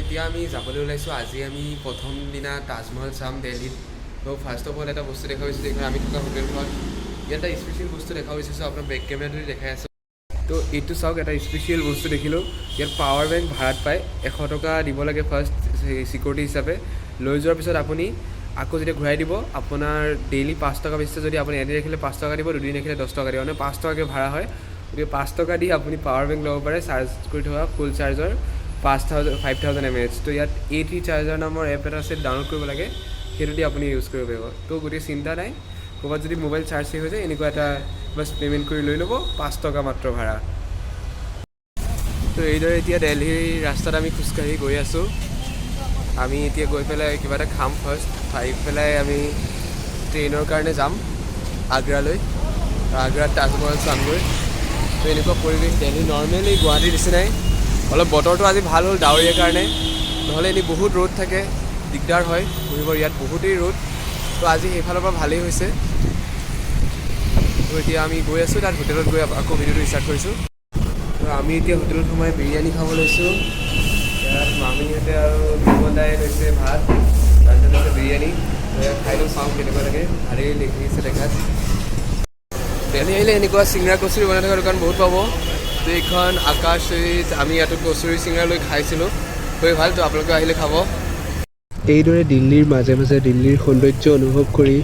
এতিয়া আমি যাবলৈ ওলাইছোঁ। আজি আমি প্ৰথম দিনা তাজমহল চাম দিল্লীত। তো ফাৰ্ষ্ট অফ অল এটা বস্তু দেখা পাইছোঁ, এইখন আমি থকা হোটেলখন। ইয়াত এটা স্পেচিয়েল বস্তু দেখা বিচাৰিছোঁ, আপোনাৰ বেক কেমেৰাটো দেখাই আছোঁ। তো এইটো চাওক, এটা স্পেচিয়েল বস্তু দেখিলোঁ। ইয়াত পাৱাৰ বেংক ভাড়াত পায়, 100 টকা দিব লাগে ফাৰ্ষ্ট চিকিউৰিটি হিচাপে। লৈ যোৱাৰ পিছত আপুনি আকৌ যেতিয়া ঘূৰাই দিব, আপোনাৰ ডেইলি 5 টকা বেচিছে যদি আপুনি এদিন ৰাখিলে 5 টকা দিব, দুদিন ৰাখিলে 10 টকা দিব, মানে 5 টকাকৈ ভাড়া হয়। গতিকে 5 টকা দি আপুনি পাৱাৰ বেংক ল'ব পাৰে, চাৰ্জ কৰি থকা ফুল চাৰ্জৰ 5000 mAh। তো ইয়াত A3 চাৰ্জাৰ নামৰ এপ এটা আছে, ডাউনলোড কৰিব লাগে, সেইটো দি আপুনি ইউজ কৰিব পাৰিব। তো গতিকে চিন্তা নাই, ক'ৰবাত যদি মোবাইল চাৰ্জ শেষ হৈ যায়, এনেকুৱা এটা বাছ পে'মেণ্ট কৰি লৈ ল'ব, 5 টকা মাত্ৰ ভাড়া। তো এইদৰে এতিয়া দিল্লীৰ ৰাস্তাত আমি খোজকাঢ়ি গৈ আছোঁ। আমি এতিয়া গৈ পেলাই কিবা এটা খাম ফাৰ্ষ্ট, খাই পেলাই আমি ট্ৰেইনৰ কাৰণে যাম আগ্ৰালৈ। আগ্ৰাত তাজমহল চামগৈ। তো এনেকুৱা পৰিৱেশ দিল্লী নৰ্মেলি গুৱাহাটীৰ নিচিনাই। অলপ বতৰটো আজি ভাল হ'ল ডাৱৰীয়াৰ কাৰণে, নহ'লে এনেই বহুত ৰ'দ থাকে, দিগদাৰ হয় ঘূৰিব, ইয়াত বহুতেই ৰ'দ। তো আজি সেইফালৰ পৰা ভালেই হৈছে। তো এতিয়া আমি গৈ আছোঁ, তাত হোটেলত গৈ আকৌ ভিডিঅ'টো ষ্টাৰ্ট কৰিছোঁ। তো আমি এতিয়া হোটেলত সোমাই বিৰিয়ানী খাব লৈছোঁ। ইয়াত মামীহঁতে আৰু দুবদাই লৈছে ভাত, তাৰপিছত লৈছে বিৰিয়ানী। ইয়াত খাই লৈ চাওঁ কেনেকুৱা লাগে, ভালেই দেখিছে দেখাত। দিল্লী আহিলে এনেকুৱা চিংৰা কচুৰি বনাই থকা দোকান বহুত পাব। তো এইখন আকাশ চুইট, আমি ইয়াতো কচুৰি চিংৰা লৈ খাইছিলোঁ, খুবেই ভাল। তো আপোনালোকে আহিলে খাব। এইদৰে দিল্লীৰ মাজে মাজে দিল্লীৰ সৌন্দৰ্য অনুভৱ কৰি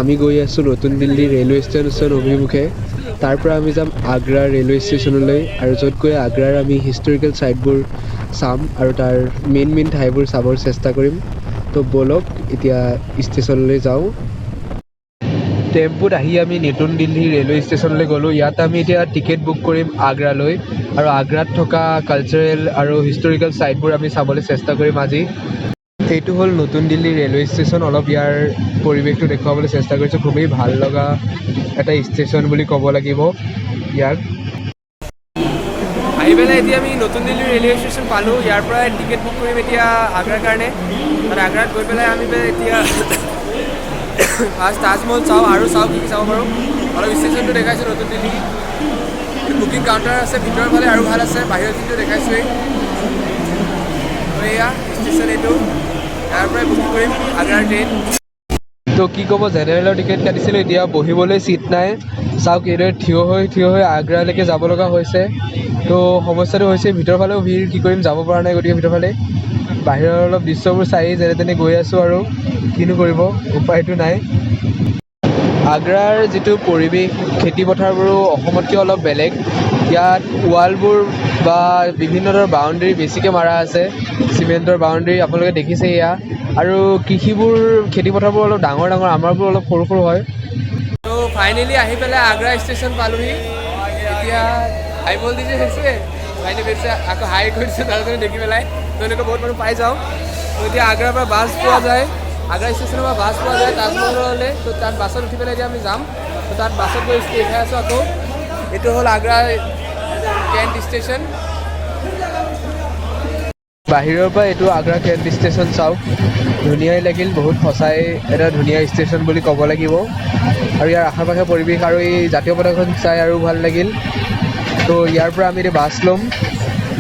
আমি গৈ আছোঁ নতুন দিল্লী ৰেলৱে ষ্টেচন অভিমুখে। তাৰ পৰা আমি যাম আগ্ৰা ৰেলৱে ষ্টেচনলৈ, আৰু য'ত গৈ আগ্ৰাৰ আমি হিষ্টৰিকেল ছাইটবোৰ চাম আৰু তাৰ মেইন ঠাইবোৰ চাবৰ চেষ্টা কৰিম। তো ব'লক এতিয়া ষ্টেচনলৈ যাওঁ। টেম্পুত আহি আমি নতুন দিল্লী ৰেলৱে ষ্টেচনলৈ গ'লোঁ। ইয়াত আমি এতিয়া টিকেট বুক কৰিম আগ্ৰালৈ, আৰু আগ্ৰাত থকা কালচাৰেল আৰু হিষ্টৰিকেল ছাইটবোৰ আমি চাবলৈ চেষ্টা কৰিম আজি। এইটো হ'ল নতুন দিল্লী ৰেলৱে ষ্টেচন। অলপ ইয়াৰ পৰিৱেশটো দেখুৱাবলৈ চেষ্টা কৰিছোঁ। খুবেই ভাল লগা এটা ষ্টেচন বুলি ক'ব লাগিব ইয়াক। আহি পেলাই এতিয়া আমি নতুন দিল্লী ৰেলৱে ষ্টেচন পালোঁ। ইয়াৰ পৰা টিকেট বুক কৰিম এতিয়া আগ্ৰাৰ কাৰণে। আৰু আগ্ৰাত গৈ পেলাই আমি এতিয়া ফাৰ্ষ্ট তাজমহল চাওঁ, আৰু চাওঁ কি কি চাব পাৰোঁ। অলপ ষ্টেচনটো দেখাইছোঁ নতুন দিল্লী। বুকিং কাউণ্টাৰ আছে ভিতৰৰ ফালে, আৰু ভাল আছে বাহিৰত যিটো দেখাইছোঁৱেই। এয়া ষ্টেচন, এইটো ইয়াৰ পৰাই বুকিং কৰিম আগ্ৰাৰ ট্ৰেইন। তো কি ক'ব, জেনেৰেলৰ টিকেট কাটিছিলোঁ, এতিয়া বহিবলৈ ছিট নাই। চাওক এইদৰে থিয় হৈ আগ্ৰালৈকে যাব লগা হৈছে। তো সমস্যাটো হৈছে ভিতৰৰ ফালেও ভিৰ, কি কৰিম যাব পৰা নাই, গতিকে ভিতৰৰ ফালে বাহিৰৰ অলপ দৃশ্যবোৰ চাই যেনে তেনে গৈ আছোঁ, আৰু কিনো কৰিব, উপায়টো নাই। আগ্ৰাৰ যিটো পৰিৱেশ, খেতি পথাৰবোৰো অসমতকৈ অলপ বেলেগ। ইয়াত ৱালবোৰ বা বিভিন্ন ধৰণৰ বাউণ্ডেৰী বেছিকৈ মাৰা আছে, চিমেণ্টৰ বাউণ্ডেৰী আপোনালোকে দেখিছে এয়া। আৰু কৃষিবোৰ, খেতি পথাৰবোৰ অলপ ডাঙৰ ডাঙৰ, আমাৰবোৰ অলপ সৰু সৰু হয়। তো ফাইনেলি আহি পেলাই আগ্ৰা ষ্টেচন পালোঁহি। এতিয়া হাই ভল্টেজ হৈছে, ফাইনেলি বেছি আকৌ হাই কৰিছে তাৰপিছত দেখি পেলাই। তো এনেকৈ বহুত মানুহ পাই যাওঁ। তো এতিয়া আগ্ৰাৰ পৰা বাছ পোৱা যায়, আগ্ৰা ষ্টেচনৰ পৰা বাছ পোৱা যায় তাজমহললৈ। তো তাত বাছত উঠি পেলাই এতিয়া আমি যাম। তো তাত বাছত গৈ দেখাই আছোঁ আকৌ। এইটো হ'ল আগ্ৰা কেণ্ট ষ্টেচন। বাহিৰৰ পৰা এইটো আগ্ৰা কেণ্ট ষ্টেচন চাওক, ধুনীয়াই লাগিল, বহুত সঁচাই এটা ধুনীয়া ষ্টেচন বুলি ক'ব লাগিব। আৰু ইয়াৰ আশে পাশে পৰিৱেশ আৰু এই জাতীয় পতাকাখন চাই আৰু ভাল লাগিল। তো ইয়াৰ পৰা আমি এতিয়া বাছ ল'ম,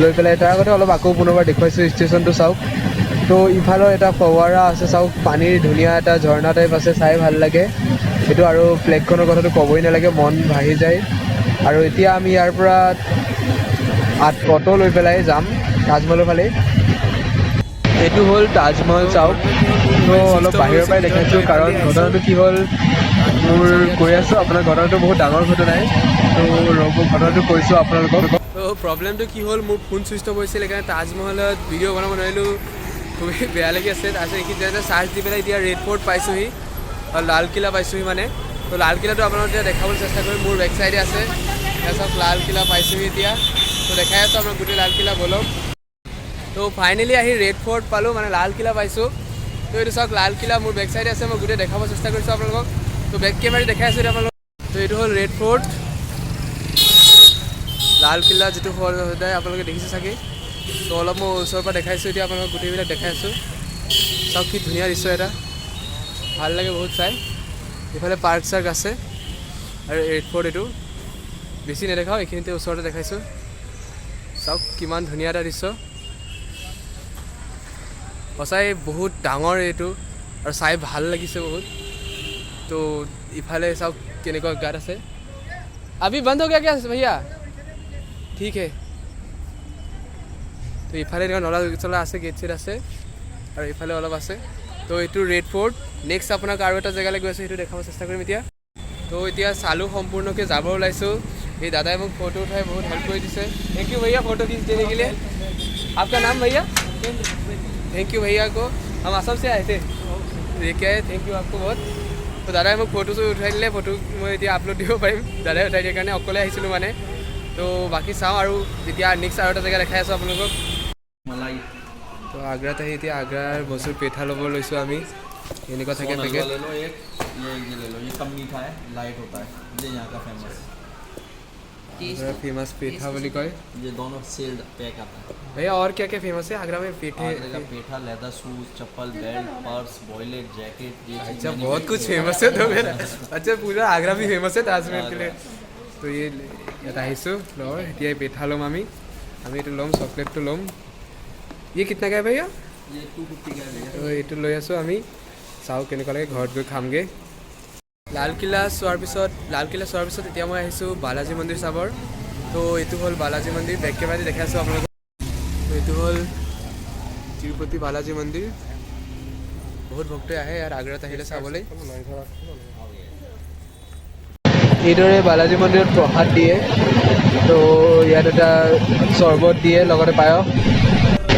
লৈ পেলাই তাৰ আগতে অলপ আকৌ পুনৰবাৰ দেখুৱাইছোঁ ষ্টেচনটো চাওক। তো ইফালৰ এটা ফৱাৰা আছে চাওক, পানীৰ ধুনীয়া এটা ঝৰ্ণা টাইপ আছে, চাই ভাল লাগে এইটো। আৰু ফ্লেগখনৰ কথাটো ক'বই নালাগে, মন ভাহি যায়। আৰু এতিয়া আমি ইয়াৰ পৰা অটো লৈ পেলাই যাম তাজমহলৰ ফালে। এইটো হ'ল তাজমহল চাওক। তো অলপ বাহিৰৰ পৰাই দেখাইছোঁ, কাৰণ ঘটনাটো কি হ'ল মোৰ কৈ আছোঁ আপোনাৰ, ঘটনাটো বহুত ডাঙৰ ঘটনাই। তো ৰ'ব, ঘটনাটো কৈছোঁ আপোনালোকক। তো প্ৰব্লেমটো কি হ'ল, মোৰ ফোন চুইচ অফ হৈছিল, সেইকাৰণে তাজমহলত ভিডিঅ' বনাব নোৱাৰিলোঁ, খুবেই বেয়া লাগি আছে। তাৰপিছত এইখিনি জেগাতে চাৰ্জ দি পেলাই এতিয়া ৰেড ফৰ্ট পাইছোঁহি, লালকিল্লা পাইছোঁহি মানে। তো লালকিল্লাটো আপোনালোকে এতিয়া দেখাবলৈ চেষ্টা কৰিম, মোৰ বেক চাইডে আছে। তাৰপিছত লালকিল্লা পাইছোঁহি এতিয়া। তো দেখাই আছোঁ আপোনাক গোটেই লালকিল্লা, বলক। তো ফাইনেলি আহি ৰেড ফৰ্ট পালোঁ, মানে লালকিল্লা পাইছোঁ। তো এইটো চাওক লালকিল্লা মোৰ বেক চাইডে আছে, মই গোটেই দেখাব চেষ্টা কৰিছোঁ আপোনালোকক। তো বেক কেমেৰা দেখাই আছোঁ এতিয়া আপোনালোকক। তো এইটো হ'ল ৰেড ফৰ্ট, লালকিল্লা যিটো সদায় আপোনালোকে দেখিছে চাগে। তো অলপ মই ওচৰৰ পৰা দেখাইছোঁ, এতিয়া আপোনালোকক গোটেইবিলাক দেখাই আছোঁ। চাওক কি ধুনীয়া দৃশ্য এটা, ভাল লাগে বহুত চাই। এইফালে পাৰ্ক চাৰ্ক আছে, আৰু ৰেড ফৰ্ট এইটো বেছি নেদেখাওঁ, এইখিনিতে ওচৰতে দেখাইছোঁ। চাওক কিমান ধুনীয়া এটা দৃশ্য। সঁচাই বহুত ডাঙৰ এইটো আৰু চাই ভাল লাগিছে বহুত। তো ইফালে চাওক কেনেকুৱা গাত আছে। अभी बंद हो गया क्या भैया? ठीक है। তো ইফালে এনেকুৱা নলা চলা আছে, গেট চেট আছে আৰু ইফালে অলপ আছে। তো এইটো ৰেড ফৰ্ট। নেক্সট আপোনাক আৰু এটা জেগালৈ গৈ আছোঁ, সেইটো দেখাব চেষ্টা কৰিম এতিয়া। তো এতিয়া চালোঁ সম্পূৰ্ণকৈ যাব ওলাইছোঁ। এই দাদাই মোক ফটো উঠাই বহুত হেল্প কৰি দিছে। थैंक यू भैया फ़ोटो खींच देने के लिए। आपका नाम भैया? थैंक यू भैया को, हम असम से आए थे, देखे आए। थैंक यू आपको बहुत। তো দাদাই মোক ফটো উঠাই দিলে, ফটো মই এতিয়া আপলোড দিব পাৰিম, দাদাই উঠাই দিয়াৰ কাৰণে। অকলে আহিছিলোঁ মানে। তো বাকী চাওঁ আৰু এতিয়া নেক্সট আৰু এটা জেগা দেখাই আছোঁ আপোনালোকক। मलाई তো আগ্ৰাত আহি এতিয়া আগ্ৰাৰ মচুৰ পেঠা ল'ব লৈছোঁ আমি। এনেকুৱা থাকে सोन পেকেট। हलवा ले लो एक, ये ले लो, ये कम मीठा है, लाइट होता है, ये यहाँ का फेमस है। आगरा फेमस पेठा बोली कहे। ये दोनों सेल्ड पैक आता है। भैया और क्या क्या फेमस है आगरा में? पेठे। आगरे का पेठा, लेदर शूज, चप्पल, बेल्ट, पर्स, वॉलेट, जैकेट, ये चीज़ अच्छा मैंने बहुत भी कुछ किया। फेमस है तो मेरा। अच्छा पूरा आगरा भी फेमस है ताजमहल के लिए। তো ইয়াত আহিছোঁ ল এতিয়া পেঠা ল'ম আমি এইটো ল'ম, চকলেটটো ল'ম। ये कितना का है भैया? ये 250 का है भैया। তো এইটো লৈ আছোঁ আমি, চাওঁ কেনেকুৱা লাগে, ঘৰত গৈ খামগৈ। লালকিল্লা চোৱাৰ পিছত এতিয়া মই আহিছোঁ বালাজী মন্দিৰ চাবৰ। তো এইটো হ'ল বালাজী মন্দিৰ, বেক কেমেৰা দি দেখাই আছোঁ আপোনালোকক। তো এইটো হ'ল তিৰুপতি বালাজী মন্দিৰ। বহুত ভক্তই আহে ইয়াত আগ্ৰাত আহিলে চাবলৈ। এইদৰে বালাজী মন্দিৰত প্ৰসাদ দিয়ে। তো ইয়াত এটা চৰ্বত দিয়ে, লগতে পায়স।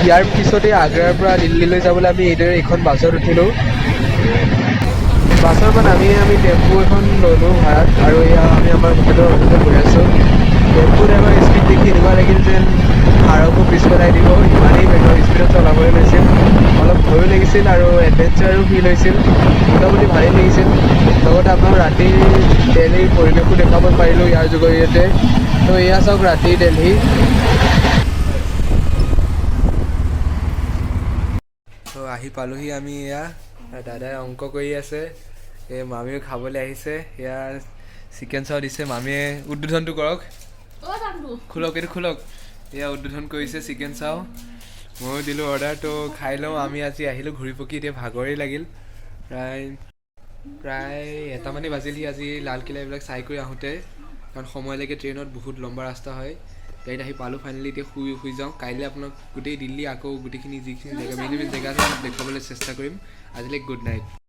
ইয়াৰ পিছতে আগ্ৰাৰ পৰা দিল্লীলৈ যাবলৈ আমি এইদৰে এইখন বাছত উঠিলোঁ। বাছৰ পৰা নামি আমি টেম্পু এখন ল'লোঁ ভাড়াত, আৰু এয়া আমি আমাৰ হোটেলৰ অফিচত গৈ আছোঁ। টেম্পুত এবাৰ স্পীড দেখি এনেকুৱা লাগিল যেন হাড়কো পিছ পেলাই দিব, ইমানেই বেগৰ স্পীডত চলাবলৈ লৈছিল। অলপ ভয়ো লাগিছিল আৰু এডভেঞ্চাৰো ফিল হৈছিল, মোটামুটি ভালেই লাগিছিল। লগতে আপোনাক ৰাতিৰ দিল্লীৰ পৰিৱেশো দেখাব পাৰিলোঁ ইয়াৰ জৰিয়তে। তো এয়া চাওক ৰাতিৰ দিল্লী। তো আহি পালোহি আমি। এয়া দাদাই অংক কৰি আছে, এই মামীও খাবলৈ আহিছে। এয়া চিকেন চাও দিছে, মামীয়ে উদ্বোধনটো কৰক। খোলক এইটো খোলক। এয়া উদ্বোধন কৰিছে চিকেন চাও, ময়ো দিলোঁ অৰ্ডাৰ। তো খাই লওঁ। আমি আজি আহিলোঁ ঘূৰি পকি, এতিয়া ভাগৰেই লাগিল। প্ৰায় এটামানেই বাজিলহি আজি লালকিল্লা এইবিলাক চাই কৰি আহোঁতে, কাৰণ সময়লৈকে ট্ৰেইনত বহুত লম্বা ৰাস্তা হয়। গাড়ীত আহি পালোঁ ফাইনেলি। এতিয়া শুই যাওঁ। কাইলৈ আপোনাক গোটেই দিল্লী আকৌ গোটেইখিনি যিখিনি জেগা মেইন মেইন জেগা আছে দেখাবলৈ চেষ্টা কৰিম। আজিলৈ গুড নাইট।